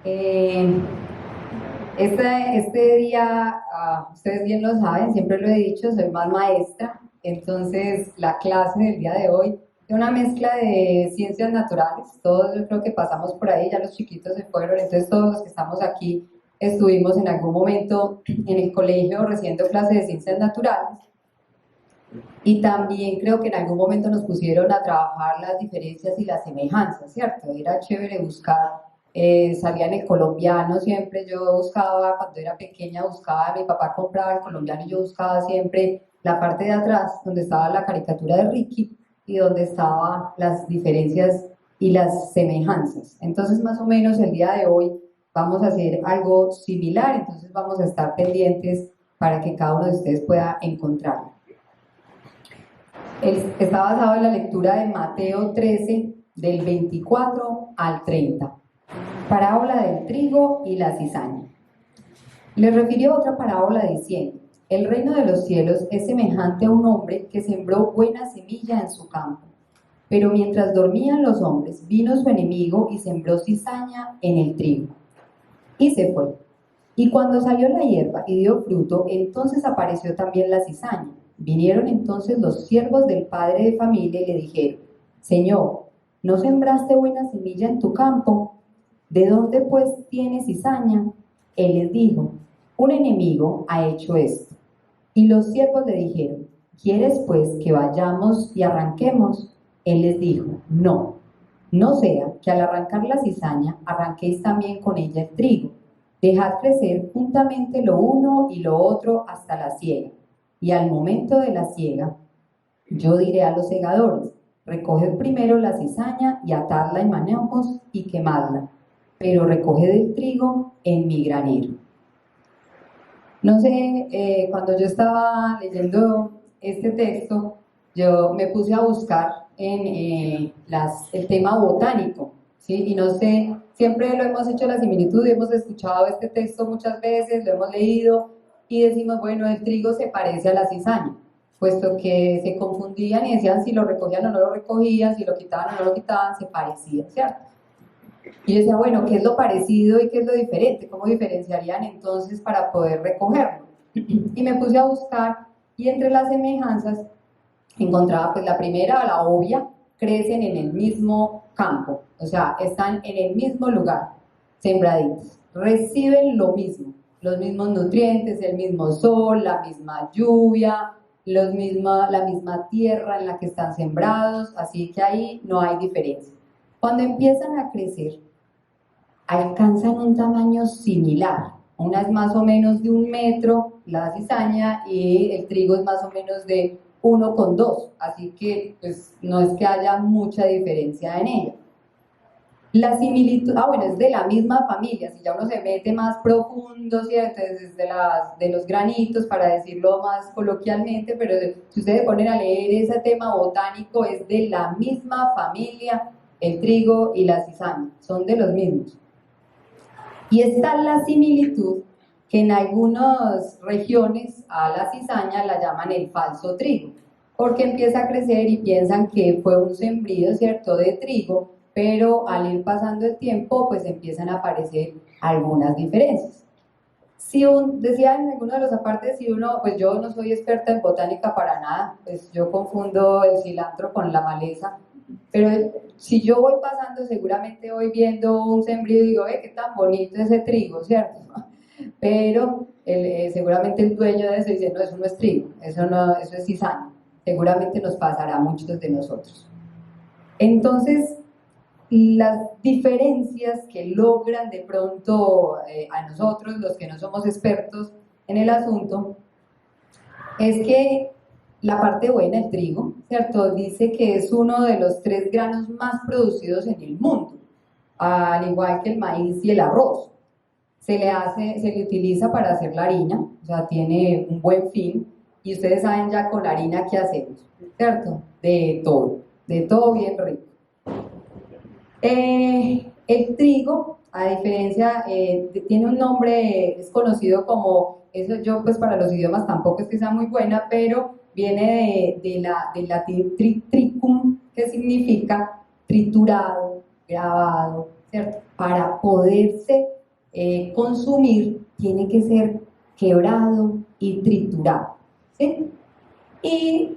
Eh, este día, ustedes bien lo saben, siempre lo he dicho, soy más maestra, entonces la clase del día de hoy es una mezcla de ciencias naturales, todos yo creo que pasamos por ahí, ya los chiquitos se fueron, entonces todos los que estamos aquí estuvimos en algún momento en el colegio recibiendo clases de ciencias naturales y también creo que en algún momento nos pusieron a trabajar las diferencias y las semejanzas, ¿cierto? Era chévere buscar, salía en el colombiano siempre, yo buscaba, cuando era pequeña buscaba, mi papá compraba el colombiano y yo buscaba siempre la parte de atrás, donde estaba la caricatura de Ricky y donde estaban las diferencias y las semejanzas. Entonces, más o menos el día de hoy vamos a hacer algo similar, entonces vamos a estar pendientes para que cada uno de ustedes pueda encontrarlo. Está basado en la lectura de Mateo 13, del 24 al 30. Parábola del trigo y la cizaña. Le refirió otra parábola diciendo: el reino de los cielos es semejante a un hombre que sembró buena semilla en su campo. Pero mientras dormían los hombres, vino su enemigo y sembró cizaña en el trigo. Y se fue. Y cuando salió la hierba y dio fruto, entonces apareció también la cizaña. Vinieron entonces los siervos del padre de familia y le dijeron: Señor, ¿no sembraste buena semilla en tu campo? ¿De dónde pues tienes cizaña? Él les dijo: un enemigo ha hecho esto. Y los siervos le dijeron: ¿quieres pues que vayamos y arranquemos? Él les dijo: no, no sea que al arrancar la cizaña arranquéis también con ella el trigo. Dejad crecer juntamente lo uno y lo otro hasta la siega. Y al momento de la siega, yo diré a los segadores: recoged primero la cizaña y atadla en manojos y quemadla, pero recoged el trigo en mi granero. No sé, cuando yo estaba leyendo este texto, yo me puse a buscar en el tema botánico, ¿sí? Y no sé, siempre lo hemos hecho la similitud, hemos escuchado este texto muchas veces, lo hemos leído y decimos, bueno, el trigo se parece a la cizaña, puesto que se confundían y decían si lo recogían o no lo recogían, si lo quitaban o no lo quitaban, se parecían, ¿cierto? Y yo decía, bueno, ¿qué es lo parecido y qué es lo diferente? ¿Cómo diferenciarían entonces para poder recogerlo? Y me puse a buscar y entre las semejanzas encontraba pues la primera, la obvia: crecen en el mismo campo, o sea, están en el mismo lugar, sembraditos, reciben lo mismo, los mismos nutrientes, el mismo sol, la misma lluvia, la misma tierra en la que están sembrados, así que ahí no hay diferencia. Cuando empiezan a crecer, alcanzan un tamaño similar. Una es más o menos de 1 metro, la cizaña, y el trigo es más o menos de 1,2, así que pues, no es que haya mucha diferencia en ella. La similitud, bueno, es de la misma familia, si ya uno se mete más profundo, ¿cierto? Es de los granitos, para decirlo más coloquialmente, pero si ustedes se ponen a leer ese tema botánico, es de la misma familia, el trigo y la cizaña, son de los mismos. Y está la similitud que en algunas regiones a la cizaña la llaman el falso trigo, porque empieza a crecer y piensan que fue un sembrío, ¿cierto?, de trigo, pero al ir pasando el tiempo, pues empiezan a aparecer algunas diferencias. Decía en alguno de los apartes, si uno, pues yo no soy experta en botánica para nada, pues yo confundo el cilantro con la maleza, pero si yo voy pasando, seguramente voy viendo un sembrío y digo, qué tan bonito ese trigo, ¿cierto? Pero seguramente el dueño de eso dice, no, eso no es trigo, eso, no, eso es cizaña. Seguramente nos pasará a muchos de nosotros. Entonces, las diferencias que logran de pronto a nosotros, los que no somos expertos en el asunto, es que la parte buena, el trigo, ¿cierto?, dice que es uno de los 3 granos más producidos en el mundo, al igual que el maíz y el arroz. Se le utiliza para hacer la harina, o sea, tiene un buen fin, y ustedes saben ya con la harina qué hacemos, ¿cierto? De todo bien rico. El trigo, a diferencia, tiene un nombre, es conocido como, eso yo pues para los idiomas tampoco es que sea muy buena, pero viene del latín tricum, que significa triturado, grabado, ¿cierto? Para poderse consumir, tiene que ser quebrado y triturado, ¿sí? Y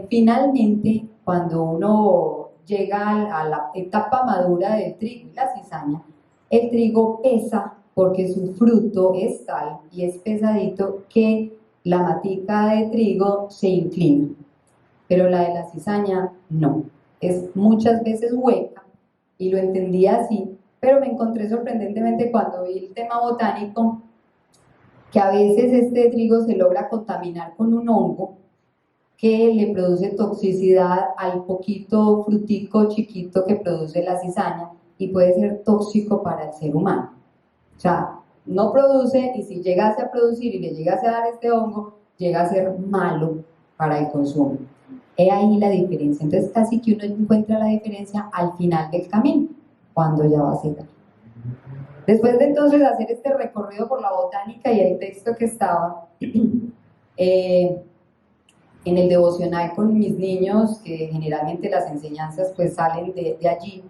finalmente, cuando uno llega a la etapa madura del trigo y la cizaña, el trigo pesa porque su fruto es tal y es pesadito que la matica de trigo se inclina, pero la de la cizaña no. Es muchas veces hueca y lo entendí así, pero me encontré sorprendentemente cuando vi el tema botánico que a veces este trigo se logra contaminar con un hongo que le produce toxicidad al poquito frutico chiquito que produce la cizaña y puede ser tóxico para el ser humano. O sea, no produce, y si llegase a producir y le llegase a dar este hongo, llega a ser malo para el consumo. He ahí la diferencia. Entonces casi que uno encuentra la diferencia al final del camino, cuando ya va a secar. Después de entonces hacer este recorrido por la botánica y el texto que estaba en el devocional con mis niños, que generalmente las enseñanzas pues salen de allí,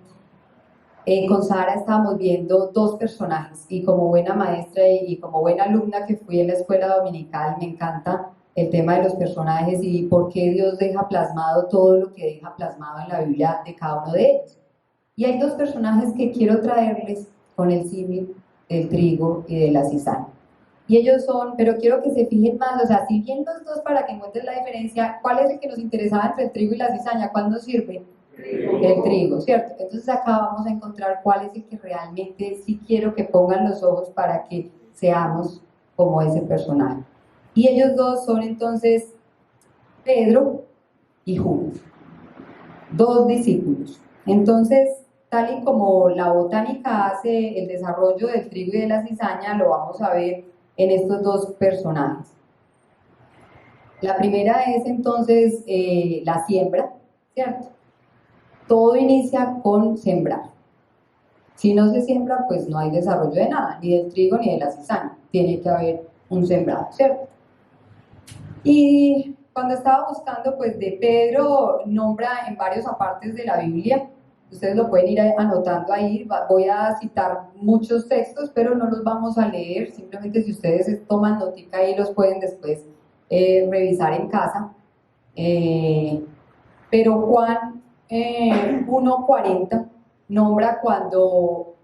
con Sara estábamos viendo dos personajes y como buena maestra y como buena alumna que fui en la escuela dominical, me encanta el tema de los personajes y por qué Dios deja plasmado todo lo que deja plasmado en la Biblia de cada uno de ellos. Y hay dos personajes que quiero traerles con el símil del trigo y de la cizaña. Y ellos son, pero quiero que se fijen más, o sea, si bien los dos para que encuentren la diferencia, ¿cuál es el que nos interesaba entre el trigo y la cizaña? ¿Cuál nos sirve? El trigo, ¿cierto? Entonces acá vamos a encontrar cuál es el que realmente sí quiero que pongan los ojos para que seamos como ese personaje. Y ellos dos son entonces Pedro y Judas, dos discípulos. Entonces, tal y como la botánica hace el desarrollo del trigo y de la cizaña, lo vamos a ver en estos dos personajes. La primera es entonces la siembra, ¿cierto? Todo inicia con sembrar. Si no se siembra, pues no hay desarrollo de nada, ni del trigo ni de la cizaña. Tiene que haber un sembrado, ¿cierto? Y cuando estaba buscando, pues de Pedro nombra en varios apartes de la Biblia. Ustedes lo pueden ir anotando ahí. Voy a citar muchos textos, pero no los vamos a leer. Simplemente si ustedes toman notica ahí, los pueden después revisar en casa. Pero Juan 1:40 nombra cuando,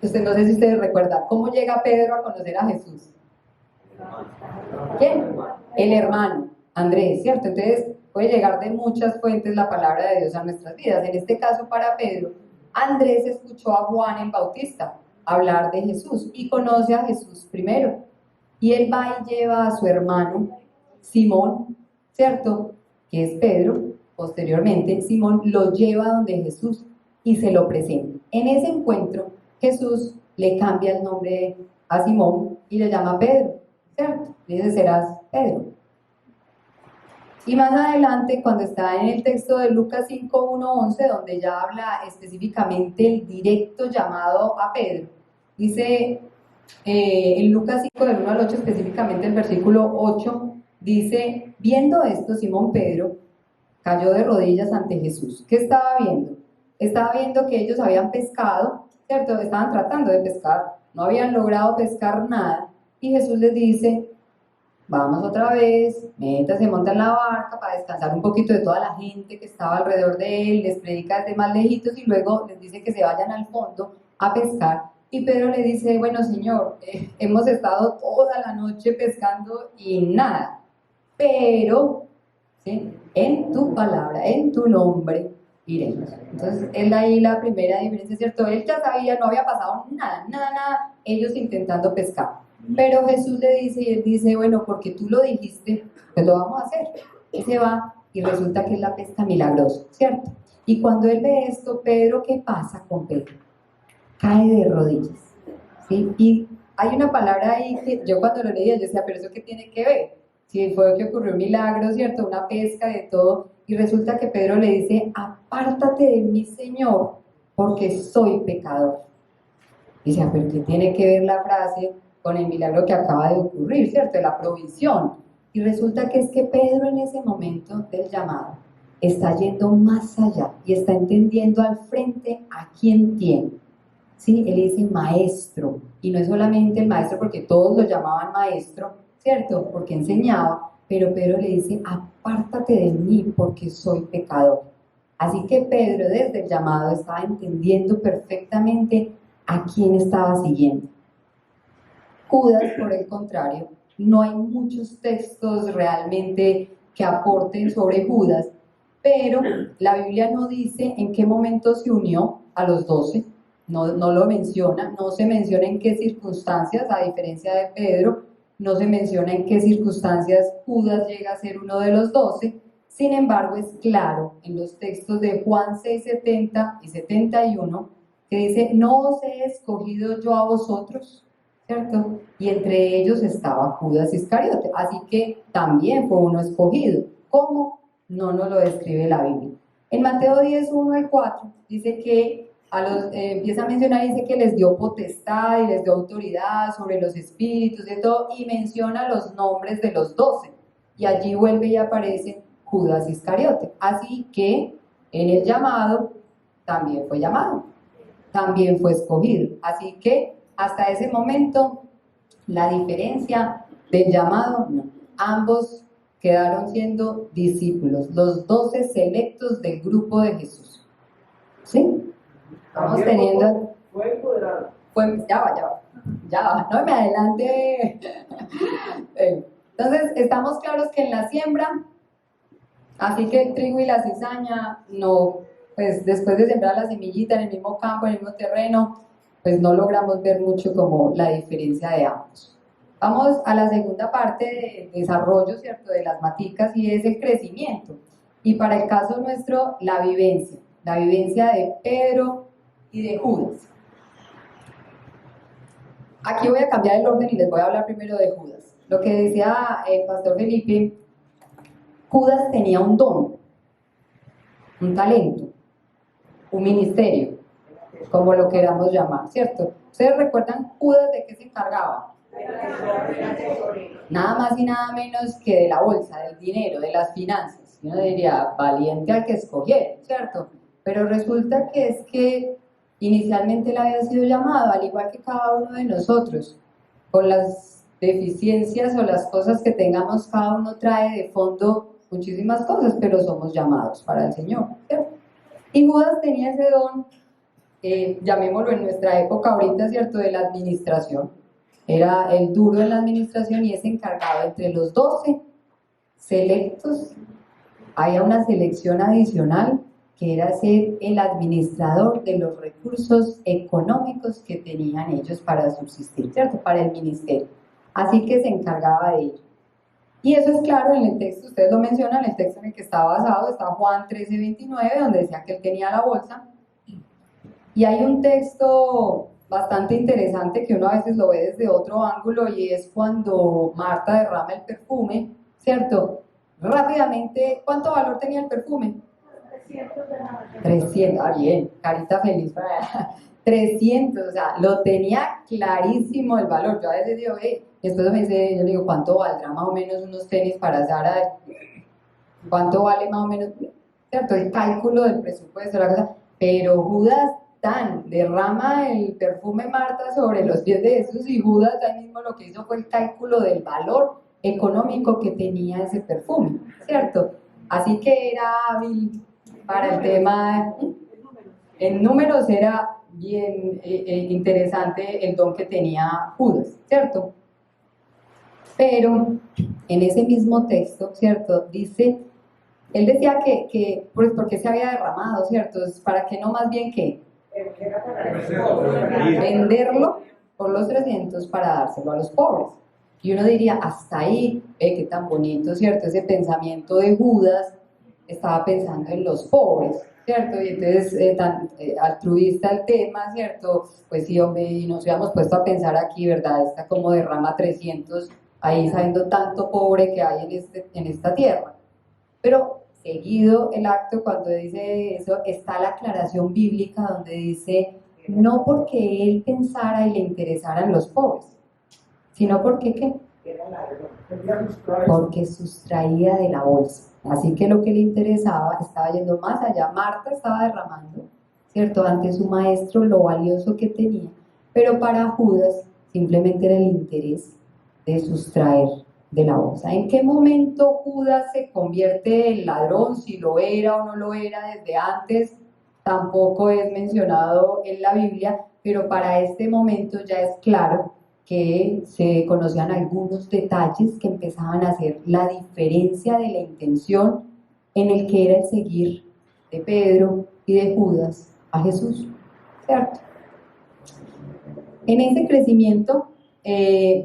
no sé si ustedes recuerdan, ¿cómo llega Pedro a conocer a Jesús? ¿Quién? El hermano, Andrés, ¿cierto? Entonces puede llegar de muchas fuentes la palabra de Dios a nuestras vidas. En este caso para Pedro, Andrés escuchó a Juan el Bautista hablar de Jesús y conoce a Jesús primero. Y él va y lleva a su hermano Simón, ¿cierto? Que es Pedro. Posteriormente, Simón lo lleva donde Jesús y se lo presenta. En ese encuentro, Jesús le cambia el nombre a Simón y le llama Pedro, ¿cierto? Dice, serás Pedro. Y más adelante, cuando está en el texto de Lucas 5:1-11, donde ya habla específicamente el directo llamado a Pedro, dice en Lucas 5, del 1 al 8, específicamente el versículo 8, dice, viendo esto, Simón Pedro cayó de rodillas ante Jesús. ¿Qué estaba viendo? Estaba viendo que ellos habían pescado, ¿cierto? Estaban tratando de pescar, no habían logrado pescar nada, y Jesús les dice, vamos otra vez, métanse, montan en la barca para descansar un poquito de toda la gente que estaba alrededor de él, les predica desde más lejitos y luego les dice que se vayan al fondo a pescar. Y Pedro le dice, bueno Señor, hemos estado toda la noche pescando y nada, pero ¿sí? En tu palabra, en tu nombre iremos. Entonces, es ahí la primera diferencia, ¿cierto? Él ya sabía, no había pasado nada, ellos intentando pescar. Pero Jesús le dice, y él dice, bueno, porque tú lo dijiste, pues lo vamos a hacer. Y se va, y resulta que es la pesca milagrosa, ¿cierto? Y cuando él ve esto, Pedro, ¿qué pasa con Pedro? Cae de rodillas, ¿sí? Y hay una palabra ahí que yo cuando lo leía, yo decía, pero ¿eso qué tiene que ver? Si fue que ocurrió un milagro, ¿cierto? Una pesca de todo, y resulta que Pedro le dice, apártate de mí, Señor, porque soy pecador. Y dice, pero ¿qué tiene que ver la frase con el milagro que acaba de ocurrir, ¿cierto? La provisión. Y resulta que es que Pedro en ese momento del llamado está yendo más allá y está entendiendo al frente a quién tiene. ¿sí? Él dice maestro, y no es solamente el maestro porque todos lo llamaban maestro, ¿cierto? Porque enseñaba, pero Pedro le dice, apártate de mí porque soy pecador. Así que Pedro desde el llamado estaba entendiendo perfectamente a quién estaba siguiendo. Judas, por el contrario, no hay muchos textos realmente que aporten sobre Judas, pero la Biblia no dice en qué momento se unió a los 12, no lo menciona, no se menciona en qué circunstancias, a diferencia de Pedro, no se menciona en qué circunstancias Judas llega a ser uno de los 12. Sin embargo, es claro en los textos de Juan 6:70 y 71 que dice, no os he escogido yo a vosotros, ¿cierto? Y entre ellos estaba Judas Iscariote, así que también fue uno escogido. ¿Cómo? No nos lo describe la Biblia. En Mateo 10:1-4 dice que empieza a mencionar, dice que les dio potestad y les dio autoridad sobre los espíritus y todo, y menciona los nombres de los 12. Y allí vuelve y aparece Judas Iscariote. Así que en el llamado también fue llamado, también fue escogido. Así que hasta ese momento, la diferencia del llamado, no. Ambos quedaron siendo discípulos, los 12 selectos del grupo de Jesús. ¿Sí? Estamos teniendo... Fue empoderado. Ya va, no me adelante. Entonces, estamos claros que en la siembra, así que el trigo y la cizaña, no, pues después de sembrar la semillita en el mismo campo, en el mismo terreno, pues no logramos ver mucho como la diferencia de ambos. Vamos a la segunda parte del desarrollo, ¿cierto?, de las maticas, y es el crecimiento. Y para el caso nuestro, la vivencia de Pedro y de Judas. Aquí voy a cambiar el orden y les voy a hablar primero de Judas. Lo que decía el pastor Felipe, Judas tenía un don, un talento, un ministerio, como lo queramos llamar, ¿cierto? ¿Ustedes recuerdan Judas de qué se encargaba? Nada más y nada menos que de la bolsa, del dinero, de las finanzas. Uno diría, valiente al que escogiera, ¿cierto? Pero resulta que es que inicialmente él había sido llamado, al igual que cada uno de nosotros, con las deficiencias o las cosas que tengamos, cada uno trae de fondo muchísimas cosas, pero somos llamados para el Señor, ¿cierto? Y Judas tenía ese don, llamémoslo en nuestra época ahorita, ¿cierto?, de la administración. Era el duro en la administración y es encargado entre los 12 selectos. Había una selección adicional que era ser el administrador de los recursos económicos que tenían ellos para subsistir, ¿cierto?, para el ministerio. Así que se encargaba de ello. Y eso es claro en el texto, ustedes lo mencionan, el texto en el que está basado, está Juan 13:29, donde decía que él tenía la bolsa. Y hay un texto bastante interesante que uno a veces lo ve desde otro ángulo, y es cuando Marta derrama el perfume, ¿cierto? Rápidamente, ¿cuánto valor tenía el perfume? 300, bien, carita feliz para 300, o sea, lo tenía clarísimo el valor. Yo a veces digo, después me dice, yo le digo, ¿cuánto valdrá más o menos unos tenis para Zara? ¿Cuánto vale más o menos? ¿Cierto? El cálculo del presupuesto, la cosa. Pero Judas derrama el perfume Marta sobre los pies de Jesús, y Judas ahí mismo lo que hizo fue el cálculo del valor económico que tenía ese perfume, ¿cierto? Así que era hábil para el tema, en números era bien interesante el don que tenía Judas, ¿cierto? Pero en ese mismo texto, ¿cierto?, dice, él decía que pues, ¿por qué se había derramado, ¿cierto? ¿Para qué no más bien qué? Venderlo por los 300 para dárselo a los pobres. Y uno diría, hasta ahí, qué tan bonito, ¿cierto? Ese pensamiento de Judas estaba pensando en los pobres, ¿cierto? Y entonces, tan altruista el tema, ¿cierto? Pues sí, hombre, y nos habíamos puesto a pensar aquí, ¿verdad? Está como derrama 300, ahí sabiendo tanto pobre que hay en esta tierra. Pero seguido el acto, cuando dice eso, está la aclaración bíblica donde dice, no porque él pensara y le interesaran los pobres, sino porque ¿qué? Porque sustraía de la bolsa. Así que lo que le interesaba estaba yendo más allá. Marta estaba derramando, ¿cierto? Ante su maestro, lo valioso que tenía. Pero para Judas simplemente era el interés de sustraer de la bolsa. ¿En qué momento Judas se convierte en ladrón? Si lo era o no lo era desde antes, tampoco es mencionado en la Biblia, pero para este momento ya es claro que se conocían algunos detalles que empezaban a hacer la diferencia de la intención en el que era el seguir de Pedro y de Judas a Jesús, ¿cierto? En ese crecimiento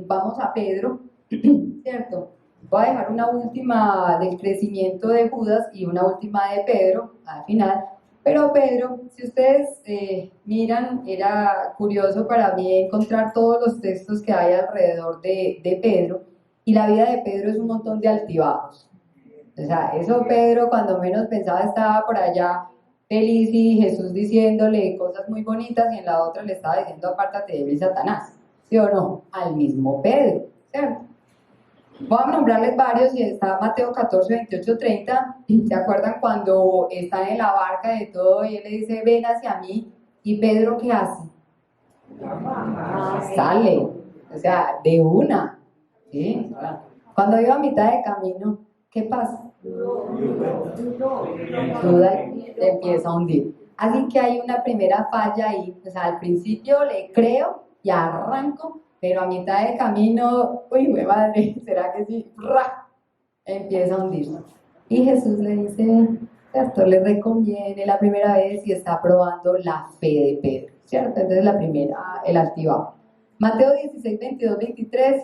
vamos a Pedro, ¿cierto? Voy a dejar una última del crecimiento de Judas y una última de Pedro al final. Pero Pedro, si ustedes miran, era curioso para mí encontrar todos los textos que hay alrededor de Pedro, y la vida de Pedro es un montón de altibajos. O sea, eso Pedro cuando menos pensaba estaba por allá feliz y Jesús diciéndole cosas muy bonitas, y en la otra le estaba diciendo apártate de mí, Satanás, ¿sí o no? Al mismo Pedro, ¿cierto? Voy a nombrarles varios, y está Mateo 14, 28, 30. ¿Se acuerdan cuando están en la barca de todo y él le dice, ven hacia mí? ¿Y Pedro qué hace? Sale, o sea, de una, ¿sí? Cuando iba a mitad de camino, ¿qué pasa? Duda y se empieza a hundir. Así que hay una primera falla ahí. O sea, al principio le creo y arranco, pero a mitad de camino, uy, mi madre, ¿será que sí? ¡Ra! Empieza a hundirse. Y Jesús le dice, ¿cierto? Le reconviene la primera vez y está probando la fe de Pedro, ¿cierto? Entonces la primera, el altibajo. Mateo 16, 22, 23.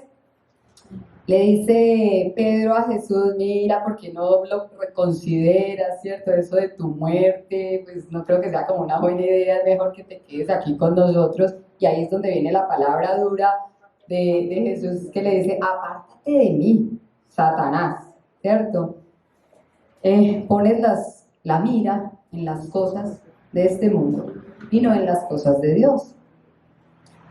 Le dice Pedro a Jesús, mira, ¿por qué no lo reconsideras, cierto? Eso de tu muerte, pues no creo que sea como una buena idea, es mejor que te quedes aquí con nosotros. Y ahí es donde viene la palabra dura de Jesús, que le dice, apártate de mí, Satanás, ¿cierto? Pones la mira en las cosas de este mundo y no en las cosas de Dios.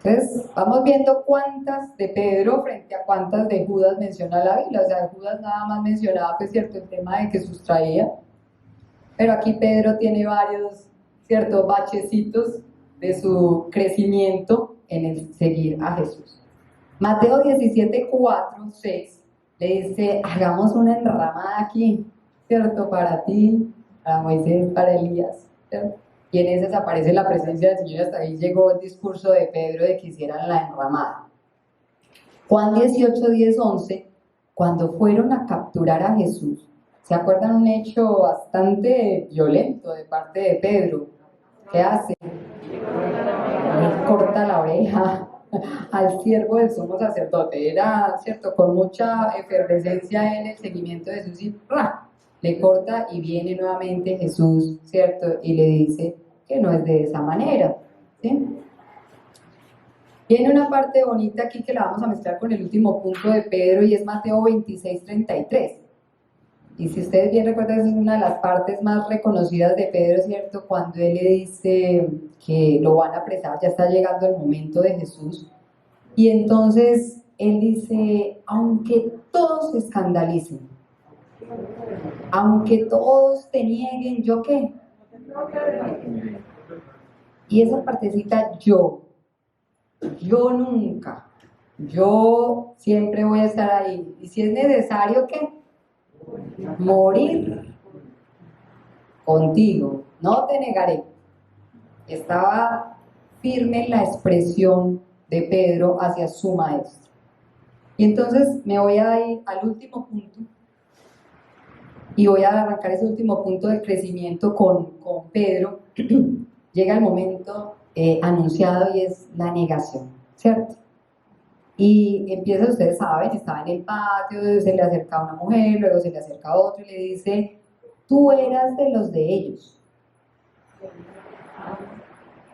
Entonces, vamos viendo cuántas de Pedro frente a cuántas de Judas menciona la Biblia. O sea, de Judas nada más mencionaba, pues, cierto, el tema de que sustraía. Pero aquí Pedro tiene varios, cierto, bachecitos de su crecimiento en el seguir a Jesús. Mateo 17, 4, 6, le dice, hagamos una enramada aquí, cierto, para ti, para Moisés, para Elías, ¿cierto? Y en esas aparece la presencia del Señor. Hasta ahí llegó el discurso de Pedro de que hicieran la enramada. Juan 18, 10, 11, cuando fueron a capturar a Jesús, ¿se acuerdan un hecho bastante violento de parte de Pedro? ¿Qué hace? Le corta la oreja al siervo del sumo sacerdote. Era, cierto, con mucha efervescencia en el seguimiento de Jesús, y ¡ra! Le corta, y viene nuevamente Jesús, ¿cierto? Y le dice que no es de esa manera, ¿sí? Viene una parte bonita aquí que la vamos a mezclar con el último punto de Pedro, y es Mateo 26, 33. Y si ustedes bien recuerdan, es una de las partes más reconocidas de Pedro, ¿cierto? Cuando él le dice que lo van a apresar, ya está llegando el momento de Jesús. Y entonces él dice, aunque todos se escandalicen, aunque todos te nieguen, ¿yo qué? Y esa partecita, yo nunca, yo siempre voy a estar ahí. Y si es necesario, ¿qué? Morir contigo, no te negaré. Estaba firme en la expresión de Pedro hacia su maestro. Y entonces me voy a ir al último punto, y voy a arrancar ese último punto de crecimiento con Pedro. Llega el momento anunciado, y es la negación, ¿cierto? Y empieza, ustedes saben, estaba en el patio, se le acerca una mujer, luego se le acerca otro y le dice, tú eras de los de ellos,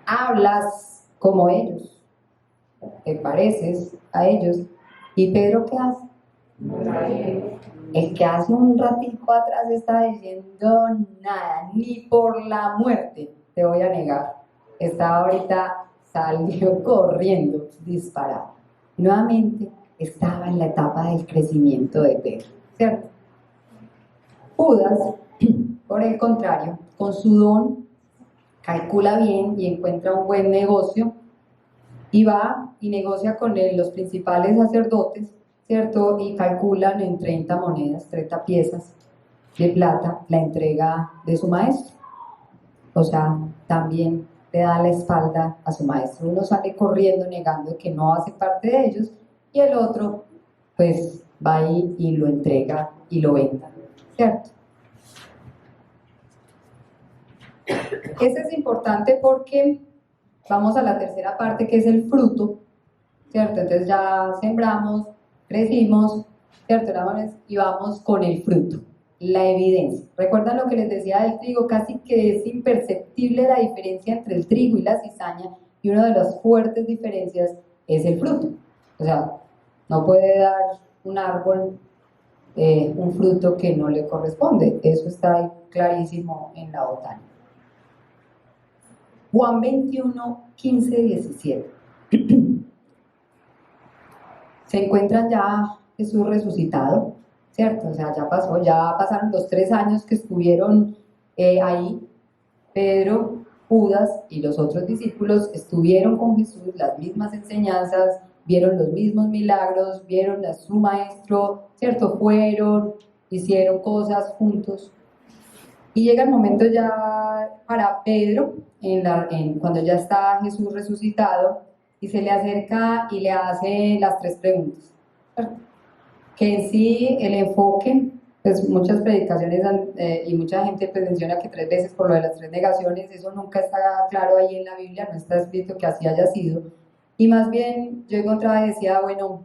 hablas como ellos, te pareces a ellos. ¿Y Pedro qué hace? El que hace un ratico atrás está diciendo, nada, ni por la muerte te voy a negar. Está ahorita, salió corriendo, disparado. Nuevamente estaba en la etapa del crecimiento de Pedro, ¿cierto? Judas, por el contrario, con su don calcula bien y encuentra un buen negocio y va y negocia con los principales sacerdotes, ¿cierto? Y calculan en 30 monedas, 30 piezas de plata la entrega de su maestro. O sea, también le da la espalda a su maestro. Uno sale corriendo negando que no hace parte de ellos y el otro pues va ahí y lo entrega y lo venda, ¿cierto? Ese es importante porque vamos a la tercera parte, que es el fruto, ¿cierto? Entonces ya sembramos, crecimos, ¿cierto? Y vamos con el fruto, la evidencia. ¿Recuerdan lo que les decía del trigo? Casi que es imperceptible la diferencia entre el trigo y la cizaña, y una de las fuertes diferencias es el fruto. O sea, no puede dar un árbol un fruto que no le corresponde. Eso está ahí clarísimo en la botánica. Juan 21, 15, 17. Se encuentran ya Jesús resucitado, ¿cierto? O sea, ya pasaron los 3 años que estuvieron ahí. Pedro, Judas y los otros discípulos estuvieron con Jesús, las mismas enseñanzas, vieron los mismos milagros, vieron a su maestro, ¿cierto? Fueron, hicieron cosas juntos. Y llega el momento ya para Pedro, cuando ya está Jesús resucitado, y se le acerca y le hace las 3 preguntas. Que en sí el enfoque, pues muchas predicaciones y mucha gente pues menciona que 3 veces por lo de las 3 negaciones, eso nunca está claro ahí en la Biblia, no está escrito que así haya sido. Y más bien yo encontraba y decía, bueno,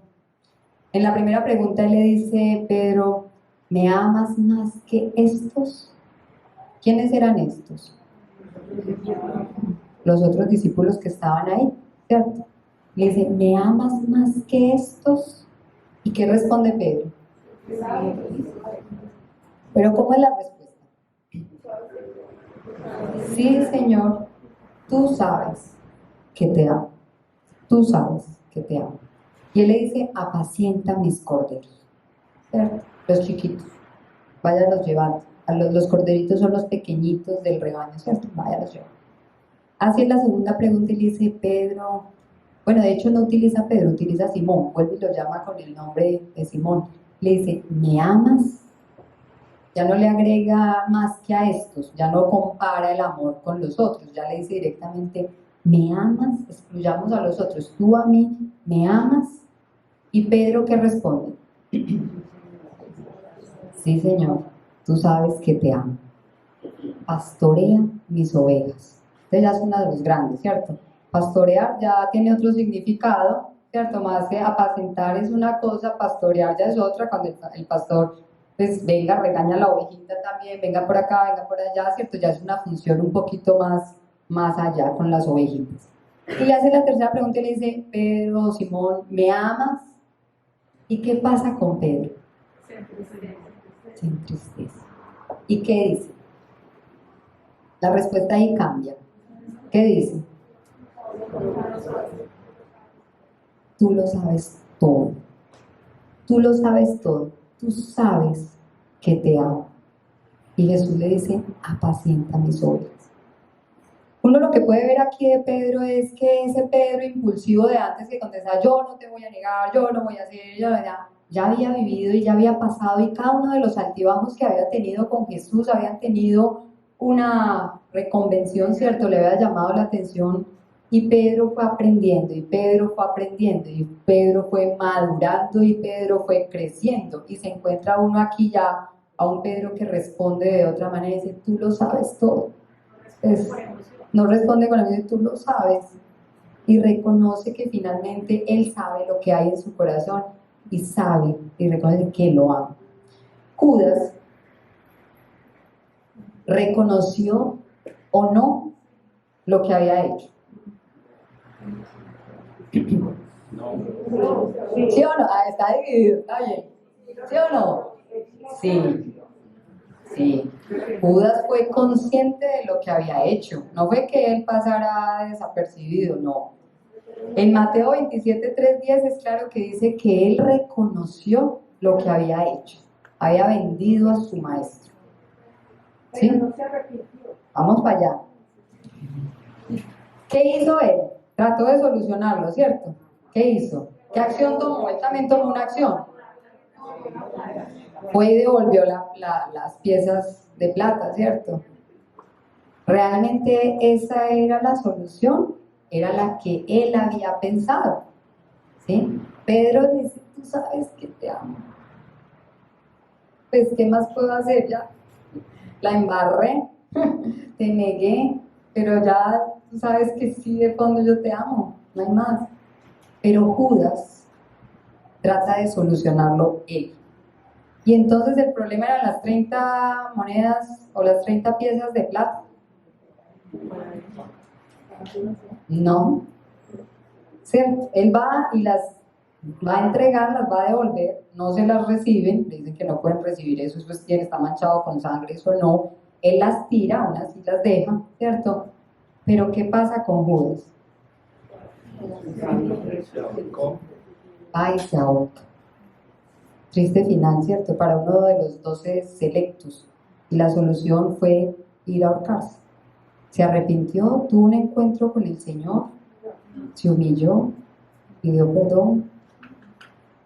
en la primera pregunta él le dice, Pedro, ¿me amas más que estos? ¿Quiénes eran estos? Los otros discípulos que estaban ahí, ¿cierto? Le dice, ¿me amas más que estos? ¿Y qué responde Pedro? Pero ¿cómo es la respuesta? Sí, Señor, tú sabes que te amo. Tú sabes que te amo. Y él le dice, apacienta mis corderos, ¿cierto? Los chiquitos, váyanlos llevando. Los corderitos son los pequeñitos del rebaño, ¿cierto? Váyanlos llevando. Así es la segunda pregunta y le dice, Pedro, bueno, de hecho no utiliza Pedro, utiliza Simón, vuelve y lo llama con el nombre de Simón. Le dice, ¿me amas? Ya no le agrega más que a estos, ya no compara el amor con los otros, ya le dice directamente, ¿me amas? Excluyamos a los otros, ¿tú a mí me amas? ¿Y Pedro qué responde? Sí, Señor, tú sabes que te amo. Pastorea mis ovejas. Entonces ya es uno de los grandes, ¿cierto? Pastorear ya tiene otro significado, ¿cierto? Más que apacentar es una cosa, pastorear ya es otra, cuando el pastor pues venga, regaña a la ovejita también, venga por acá, venga por allá, ¿cierto? Ya es una función un poquito más allá con las ovejitas. Y le hace la tercera pregunta y le dice, Pedro, Simón, ¿me amas? ¿Y qué pasa con Pedro? Se entristece. ¿Y qué dice? La respuesta ahí cambia. ¿Qué dice? Tú lo sabes todo. Tú lo sabes todo. Tú sabes que te amo. Y Jesús le dice, apacienta mis ovejas. Uno lo que puede ver aquí de Pedro es que ese Pedro impulsivo de antes que contestaba, yo no te voy a negar, yo no voy a hacer, ya había vivido y ya había pasado, y cada uno de los altibajos que había tenido con Jesús habían tenido una reconvención, ¿cierto? Le había llamado la atención, y Pedro fue aprendiendo, y Pedro fue aprendiendo, y Pedro fue madurando, y Pedro fue creciendo, y se encuentra uno aquí ya a un Pedro que responde de otra manera y dice, tú lo sabes todo. No responde con la misma, tú lo sabes, y reconoce que finalmente él sabe lo que hay en su corazón, y sabe y reconoce que lo ama. Judas reconoció o no lo que había hecho. ¿Sí o no? Ah, está dividido, está bien. ¿Sí o no? Sí. Sí, Judas fue consciente de lo que había hecho, no fue que él pasara desapercibido, no. En Mateo 27, 3, 10 es claro que dice que él reconoció lo que había hecho, había vendido a su maestro. ¿Sí? Vamos para allá. ¿Qué hizo él? Trató de solucionarlo, ¿cierto? ¿Qué hizo? ¿Qué acción tomó? Él también tomó una acción. Fue y devolvió las piezas de plata, ¿cierto? Realmente esa era la solución, era la que él había pensado, ¿sí? Pedro dice, tú sabes que te amo. Pues, ¿qué más puedo hacer? Ya la embarré, te negué, pero ya tú sabes que sí, de fondo yo te amo, no hay más. Pero Judas trata de solucionarlo él. Y entonces el problema eran las 30 monedas o las 30 piezas de plata. No, ¿cierto? Él va y las va a entregar, las va a devolver, no se las reciben, dicen que no pueden recibir eso, eso está manchado con sangre, eso no. Él las tira, unas sí las deja, ¿cierto? Pero ¿qué pasa con Judas? Ay, se ahorca. Triste final, ¿cierto? Para uno de los 12 selectos. Y la solución fue ir a ahorcarse. Se arrepintió, tuvo un encuentro con el Señor, se humilló, pidió perdón.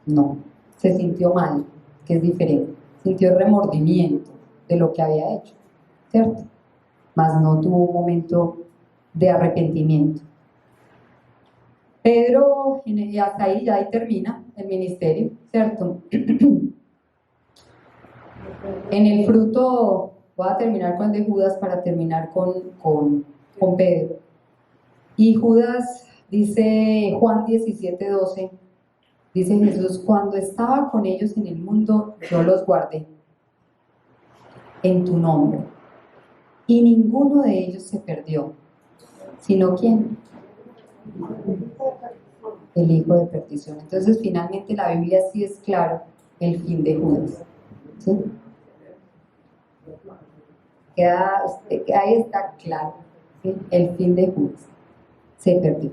No, se sintió mal, que es diferente. Sintió remordimiento de lo que había hecho, ¿cierto? Mas no tuvo un momento de arrepentimiento. Pedro, y hasta ahí, ya ahí termina el ministerio, ¿cierto? En el fruto, voy a terminar con el de Judas para terminar con Pedro. Y Judas, dice Juan 17:12, dice Jesús, cuando estaba con ellos en el mundo, yo los guardé en tu nombre. Y ninguno de ellos se perdió, sino ¿quién? El hijo de perdición. Entonces, finalmente la Biblia sí es claro el fin de Judas, ¿sí? Ahí está claro, ¿sí? El fin de Judas se perdió.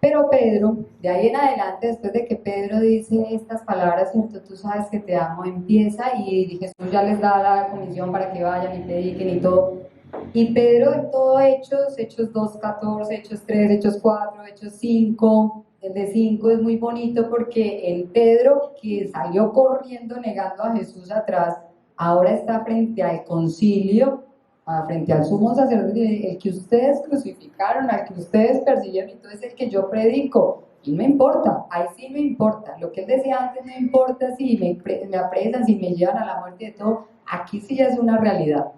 Pero Pedro, de ahí en adelante, después de que Pedro dice estas palabras, ¿cierto? Tú sabes que te amo, empieza y Jesús ya les da la comisión para que vayan y prediquen y todo. Y Pedro en todo Hechos 2:14, Hechos 3, Hechos 4, Hechos 5, el de 5 es muy bonito porque el Pedro que salió corriendo negando a Jesús atrás, ahora está frente al concilio, frente al sumo sacerdote, el que ustedes crucificaron, al que ustedes persiguieron, entonces el que yo predico. Y no importa, ahí sí no importa. Lo que él decía antes no importa si me apresan, si me llevan a la muerte de todo. Aquí sí ya es una realidad.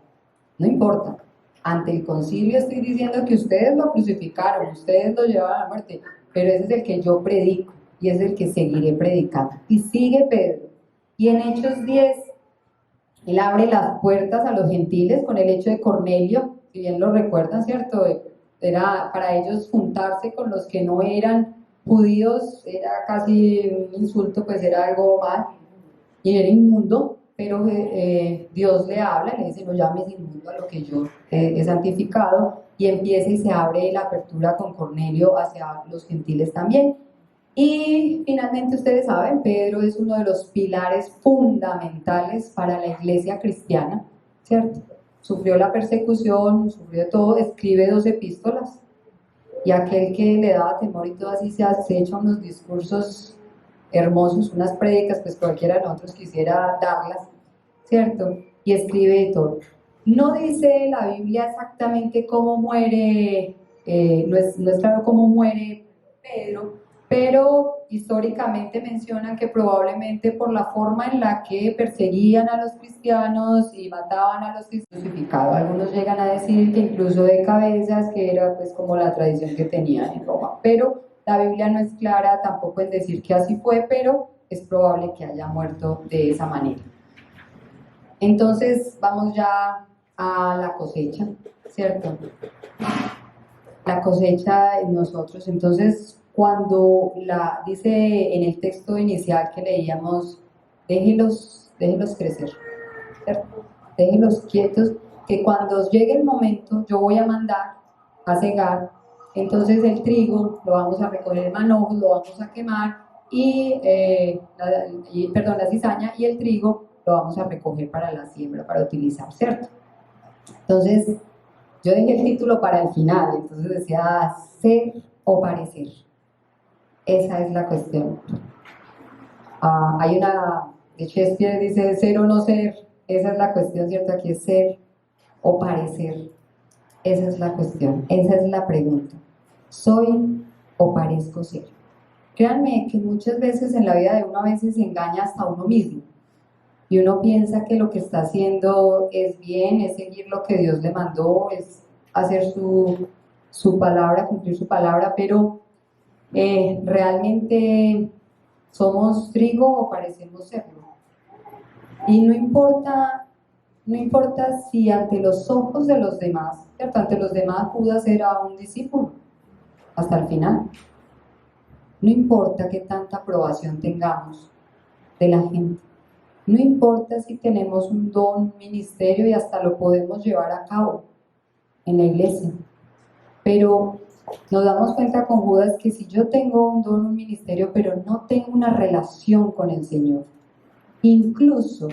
No importa. Ante el concilio estoy diciendo que ustedes lo crucificaron, ustedes lo llevaron a la muerte, pero ese es el que yo predico y es el que seguiré predicando. Y sigue Pedro. Y en Hechos 10, él abre las puertas a los gentiles con el hecho de Cornelio, si bien lo recuerdan, ¿cierto? Era para ellos juntarse con los que no eran judíos, era casi un insulto, pues era algo mal y era inmundo, pero Dios le habla, le dice, no llames inmundo a lo que yo he santificado, y empieza y se abre la apertura con Cornelio hacia los gentiles también. Y finalmente ustedes saben, Pedro es uno de los pilares fundamentales para la iglesia cristiana, ¿cierto? Sufrió la persecución, sufrió todo, escribe 2 epístolas, y aquel que le daba temor y todo así se echa unos discursos hermosos, unas prédicas, pues cualquiera de nosotros quisiera darlas, ¿cierto? Y escribe todo. No dice la Biblia exactamente cómo muere, no es claro cómo muere Pedro, pero históricamente mencionan que probablemente por la forma en la que perseguían a los cristianos y mataban a los crucificados. Algunos llegan a decir que incluso de cabezas, que era pues como la tradición que tenían en Roma, pero la Biblia no es clara tampoco en decir que así fue, pero es probable que haya muerto de esa manera. Entonces vamos ya a la cosecha, ¿cierto? La cosecha en nosotros. Entonces, cuando dice en el texto inicial que leíamos, déjenlos crecer, ¿cierto? Déjenlos quietos, que cuando llegue el momento yo voy a mandar a cegar. Entonces el trigo lo vamos a recoger en manojos, lo vamos a quemar la cizaña y el trigo lo vamos a recoger para la siembra, para utilizar, ¿cierto? Entonces, Yo dejé el título para el final, entonces decía ser o parecer. Esa es la cuestión. Hay una de Shakespeare, dice ser o no ser. Esa es la cuestión, ¿cierto? Aquí es ser o parecer. Esa es la cuestión, esa es la pregunta. ¿Soy o parezco ser? Créanme que muchas veces en la vida de uno a veces se engaña hasta uno mismo. Y uno piensa que lo que está haciendo es bien, es seguir lo que Dios le mandó, es hacer su palabra, cumplir su palabra, pero realmente somos trigo o parecemos serlo. Y no importa si ante los ojos de los demás, ¿cierto? Ante los demás Judas era un discípulo hasta el final. No importa qué tanta aprobación tengamos de la gente. No importa si tenemos un don, un ministerio y hasta lo podemos llevar a cabo en la iglesia. Pero nos damos cuenta con Judas que si yo tengo un don, un ministerio, pero no tengo una relación con el Señor, incluso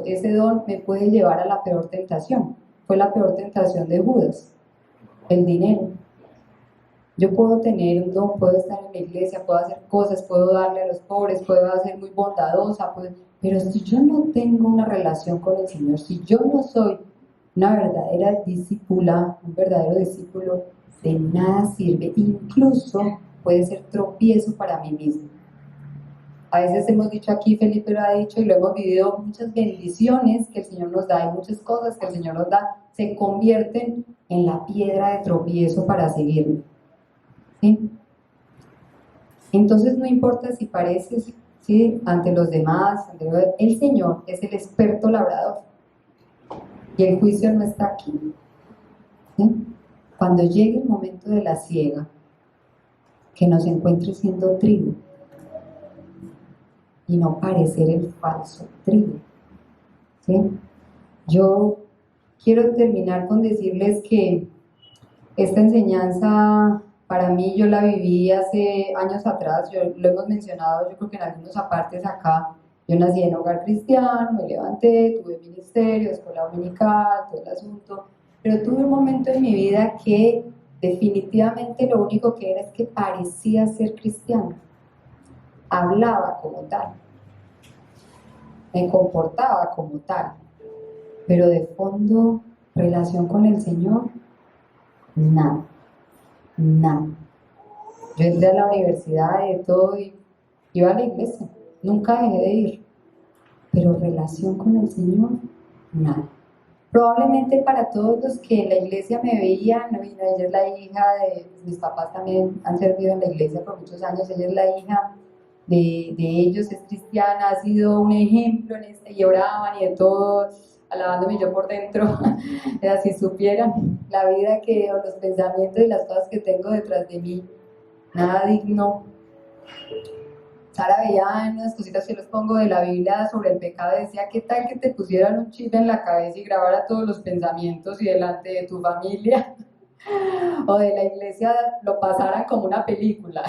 ese don me puede llevar a la peor tentación. Fue la peor tentación de Judas, el dinero. Yo puedo tener un don, puedo estar en la iglesia, puedo hacer cosas, puedo darle a los pobres, puedo ser muy bondadosa, pero si yo no tengo una relación con el Señor, si yo no soy una verdadera discípula, un verdadero discípulo, de nada sirve, incluso puede ser tropiezo para mí mismo. A veces hemos dicho aquí, Felipe lo ha dicho y lo hemos vivido, muchas bendiciones que el Señor nos da y muchas cosas que el Señor nos da se convierten en la piedra de tropiezo para seguirlo. ¿Sí? Entonces no importa si pareces, ¿sí?, ante los demás, el Señor es el experto labrador y el juicio no está aquí. ¿Sí? Cuando llegue el momento de la siega, que nos encuentre siendo trigo y no parecer el falso trigo. ¿Sí? Yo quiero terminar con decirles que esta enseñanza para mí yo la viví hace años atrás, lo hemos mencionado yo creo que en algunos apartes acá. Yo nací en hogar cristiano, me levanté, tuve ministerio, escuela dominical, todo el asunto, pero tuve un momento en mi vida que definitivamente lo único que era es que parecía ser cristiano, hablaba como tal, me comportaba como tal, pero de fondo, relación con el Señor, nada. Nada. Yo entré a la universidad y de todo y iba a la iglesia, nunca dejé de ir, pero relación con el Señor, nada. Probablemente para todos los que en la iglesia me veían, ¿no? Ella es la hija de, mis papás también han servido en la iglesia por muchos años, ella es la hija de ellos, es cristiana, ha sido un ejemplo en este, y oraban y de todo, alabándome yo por dentro, si supieran la vida que, o los pensamientos y las cosas que tengo detrás de mí, nada digno. Sara veía unas cositas que les pongo de la Biblia sobre el pecado, decía, ¿qué tal que te pusieran un chip en la cabeza y grabara todos los pensamientos y delante de tu familia o de la iglesia lo pasaran como una película?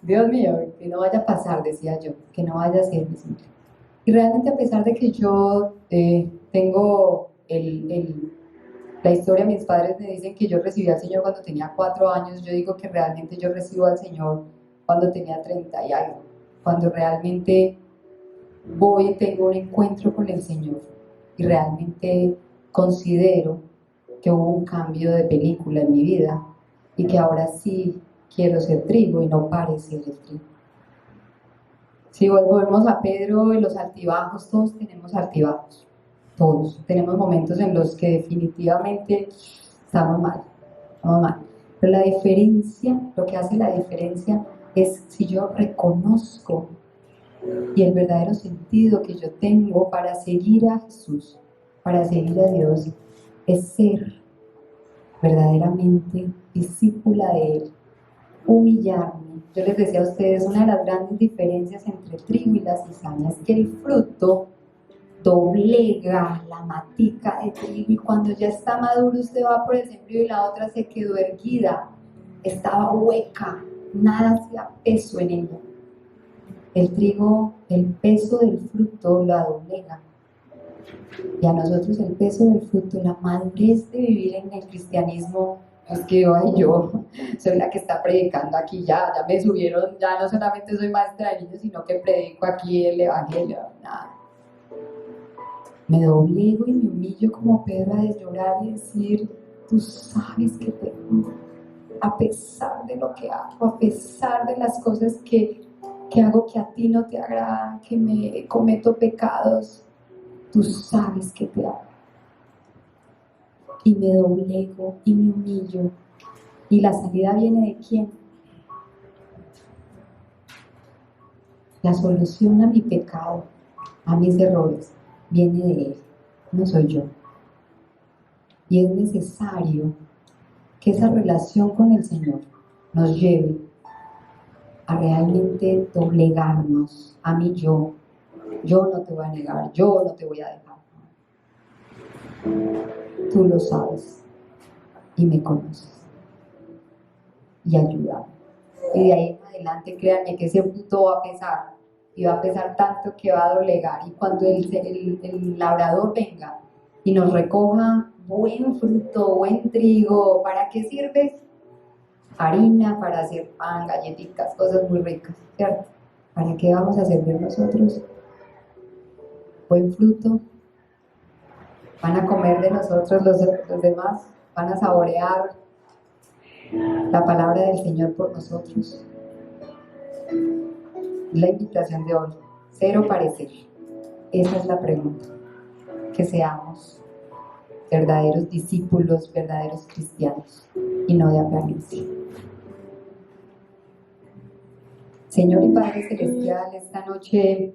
Dios mío, que no vaya a pasar, decía yo, que no vaya a ser visible. Y realmente a pesar de que yo tengo la historia, mis padres me dicen que yo recibí al Señor cuando tenía 4 años, yo digo que realmente yo recibo al Señor cuando tenía 30 y algo, cuando realmente voy y tengo un encuentro con el Señor y realmente considero que hubo un cambio de película en mi vida y que ahora sí quiero ser trigo y no parecer el trigo. Si volvemos a Pedro y los altibajos, todos tenemos altibajos, todos tenemos momentos en los que definitivamente estamos mal, pero la diferencia, lo que hace la diferencia es si yo reconozco y el verdadero sentido que yo tengo para seguir a Jesús, para seguir a Dios, es ser verdaderamente discípula de Él, humillarme. Yo les decía a ustedes, una de las grandes diferencias entre el trigo y la cizaña es que el fruto doblega la matica de trigo y cuando ya está maduro usted va por el sembrío y la otra se quedó erguida, estaba hueca, nada hacía peso en ella. El trigo, el peso del fruto la doblega Y a nosotros el peso del fruto, la madurez de vivir en el cristianismo, es que ay, yo soy la que está predicando aquí, ya me subieron, ya no solamente soy maestra de niños, sino que predico aquí el evangelio, nada. Me doblego y me humillo como Pedro a llorar y decir, tú sabes que te amo, a pesar de lo que hago, a pesar de las cosas que hago que a ti no te agradan, que me cometo pecados, tú sabes que te amo. Y me doblego y me humillo. ¿Y la salida viene de quién? La solución a mi pecado, a mis errores, viene de Él, no soy yo. Y es necesario que esa relación con el Señor nos lleve a realmente doblegarnos a mí yo. Yo no te voy a negar, yo no te voy a dejar. Tú lo sabes y me conoces. Y ayúdame. Y de ahí en adelante, créanme que ese fruto va a pesar. Y va a pesar tanto que va a doblegar. Y cuando el labrador venga y nos recoja buen fruto, buen trigo, ¿para qué sirve? Harina para hacer pan, galletitas, cosas muy ricas, ¿cierto? ¿Para qué vamos a servir nosotros? Buen fruto. Van a comer de nosotros los demás, van a saborear la palabra del Señor por nosotros. La invitación de hoy, cero parecer. Esa es la pregunta. Que seamos verdaderos discípulos, verdaderos cristianos y no de apariencia. Señor y Padre Celestial, esta noche,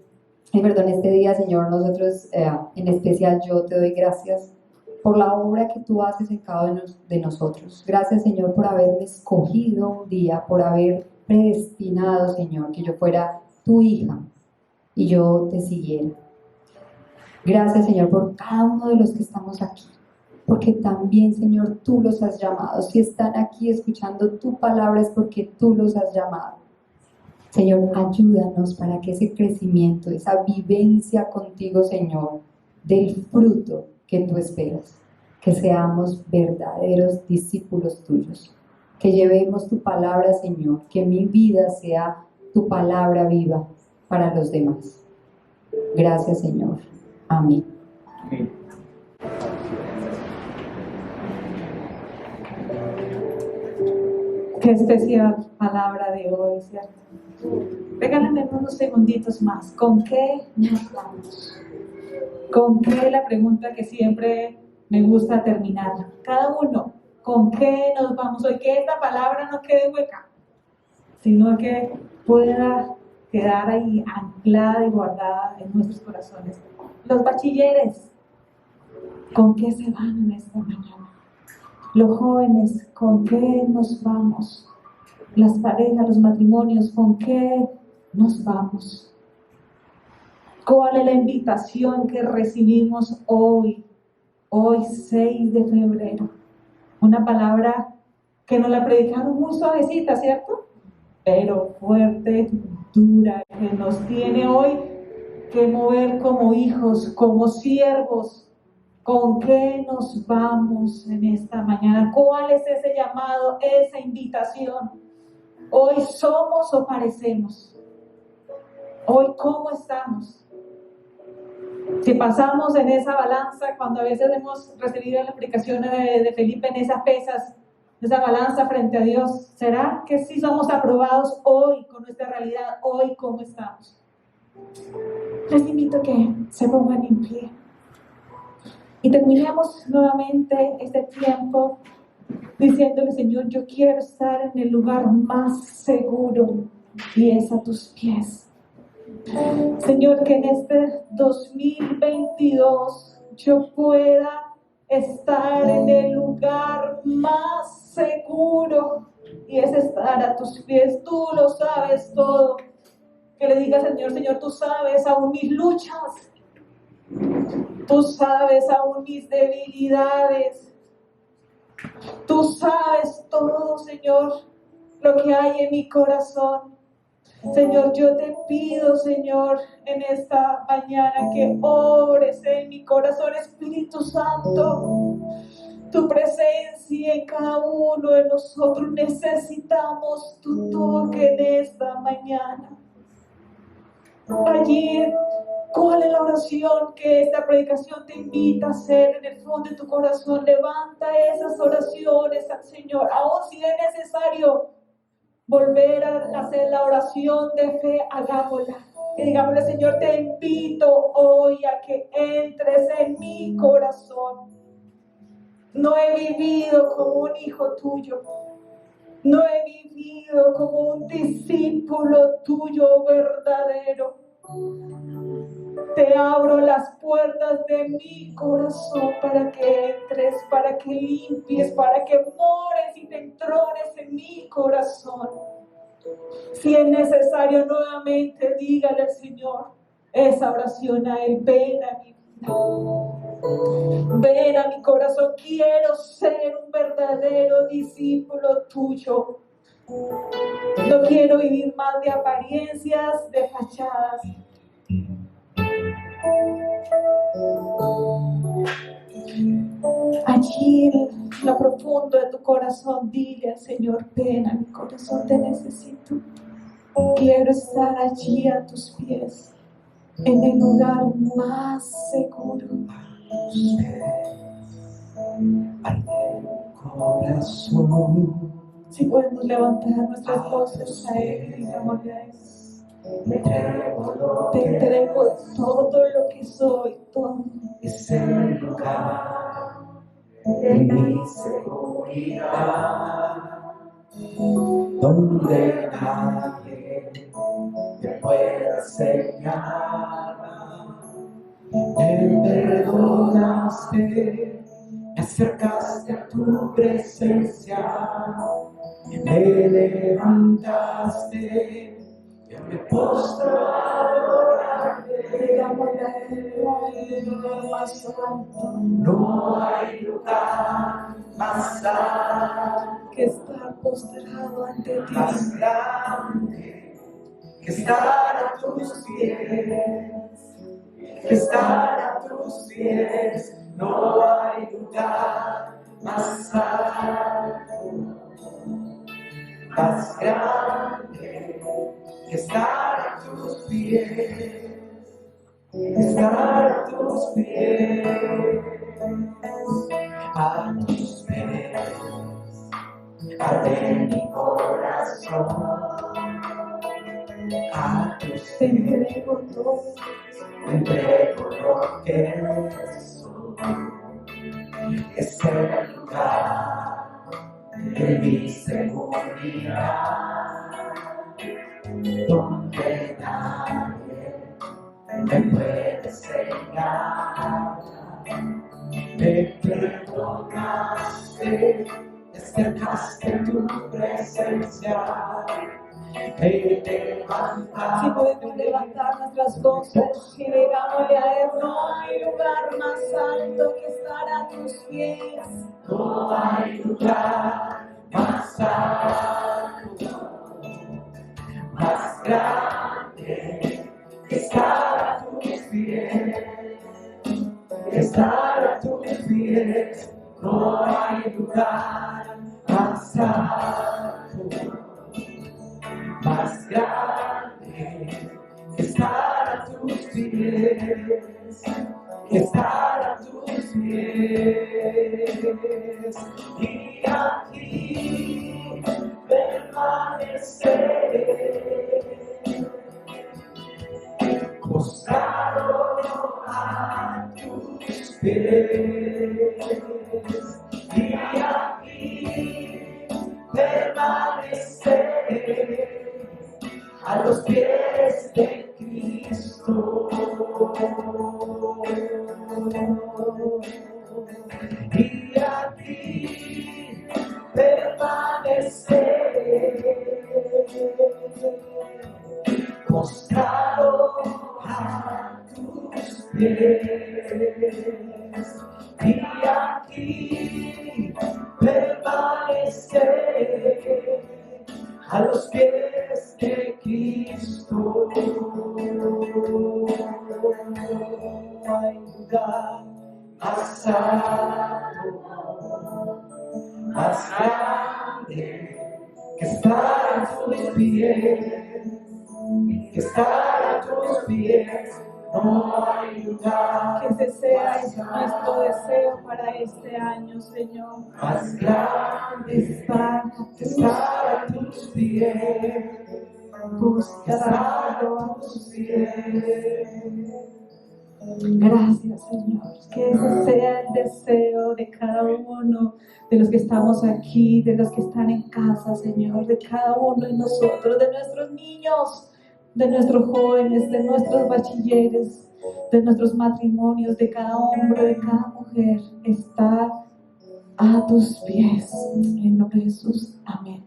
este día, Señor, nosotros, en especial yo te doy gracias por la obra que tú haces en cada uno de nosotros. Gracias, Señor, por haberme escogido un día, por haber predestinado, Señor, que yo fuera tu hija y yo te siguiera. Gracias, Señor, por cada uno de los que estamos aquí, porque también, Señor, tú los has llamado. Si están aquí escuchando tu palabra es porque tú los has llamado. Señor, ayúdanos para que ese crecimiento, esa vivencia contigo, Señor, del fruto que tú esperas, que seamos verdaderos discípulos tuyos, que llevemos tu palabra, Señor, que mi vida sea tu palabra viva para los demás. Gracias, Señor. Amén. Amén. Qué especial palabra de hoy, ¿cierto? Regálame unos segunditos más. ¿Con qué nos vamos? ¿Con qué? La pregunta que siempre me gusta terminar. Cada uno, ¿con qué nos vamos hoy? Que esta palabra no quede hueca, sino que pueda quedar ahí anclada y guardada en nuestros corazones. Los bachilleres, ¿con qué se van en esta mañana? Los jóvenes, ¿con qué nos vamos? Las parejas, los matrimonios, ¿con qué nos vamos? ¿Cuál es la invitación que recibimos hoy 6 de febrero? Una palabra que nos la predicaron muy suavecita, ¿cierto? Pero fuerte, dura, que nos tiene hoy que mover como hijos, como siervos. ¿Con qué nos vamos en esta mañana? ¿Cuál es ese llamado, esa invitación? ¿Hoy somos o parecemos? ¿Hoy cómo estamos? Si pasamos en esa balanza, cuando a veces hemos recibido la aplicación de Felipe en esas pesas, esa balanza frente a Dios, ¿será que sí somos aprobados hoy con nuestra realidad? ¿Hoy cómo estamos? Les invito a que se pongan en pie. Y terminemos nuevamente este tiempo diciéndole, Señor, yo quiero estar en el lugar más seguro y es a tus pies. Señor, que en este 2022 yo pueda estar en el lugar más seguro y es estar a tus pies. Tú lo sabes todo. Que le digas, Señor, tú sabes aún mis luchas. Tú sabes aún mis debilidades. Tú sabes todo, Señor, lo que hay en mi corazón. Señor, yo te pido, Señor, en esta mañana que obres en mi corazón, Espíritu Santo. Tu presencia en cada uno de nosotros. Necesitamos tu toque en esta mañana. Allí, ¿cuál es la oración que esta predicación te invita a hacer en el fondo de tu corazón? Levanta esas oraciones al Señor, aun si es necesario volver a hacer la oración de fe, hagámosla. Y digámosle, Señor, te invito hoy a que entres en mi corazón. No he vivido como un hijo tuyo. No he vivido como un discípulo tuyo verdadero. Te abro las puertas de mi corazón para que entres, para que limpies, para que mores y te entrones en mi corazón. Si es necesario, nuevamente dígale al Señor esa oración a Él. Ven a mi vida, ven a mi corazón. Quiero ser un verdadero discípulo tuyo. No quiero vivir más de apariencias, de fachadas. Allí en lo profundo de tu corazón, dile al Señor, ven a mi corazón, te necesito. Quiero estar allí a tus pies, en el lugar más seguro. Corazón. Si podemos levantar nuestras voces a Él y digámosle a Él: te entrego todo lo que soy, todo. Es el lugar de mi seguridad, donde nadie te pueda señalar. Me perdonaste, me acercaste a tu presencia, me levantaste. Yo me postro a adorarte. Digámosle a Él: no hay lugar más alto, no hay lugar más alto que estar postrado ante ti. Más grande que estar a tus pies, que estar a tus pies. No hay lugar más alto, más grande que estar a tus pies, estar a tus pies, a tus pies, abre mi corazón, a tus pies, te entrego todo, te entrego lo que soy. Es el lugar de mi seguridad, donde nadie me puede señalar. Me perdonaste, te acercaste a tu presencia, me levantaste. Si podemos levantar nuestras voces y digámosle a Él: no hay lugar más alto que estar a tus pies. No hay lugar más alto, más grande que estar a tus pies, estar a tus pies. No hay lugar más alto, más grande que estar a tus pies, que estar a tus pies. Y aquí permaneceré, postrado a tus pies. Y aquí permaneceré, a los pies de Cristo. Y aquí permaneceré, postrado a tus pies. Y aquí permaneceré, a los pies de Cristo. alcanzar tu amor, más grande que estar a tus pies, que estar a tus pies. No hay lugar Que ese sea nuestro deseo para este año, Señor. más grande Estar que estar a tus pies, que estar a tus pies. Gracias, Señor. Que ese sea el deseo de cada uno de los que estamos aquí, de los que están en casa, Señor, de cada uno de nosotros, de nuestros niños, de nuestros jóvenes, de nuestros bachilleres, de nuestros matrimonios, de cada hombre, de cada mujer, estar a tus pies. En nombre de Jesús. Amén.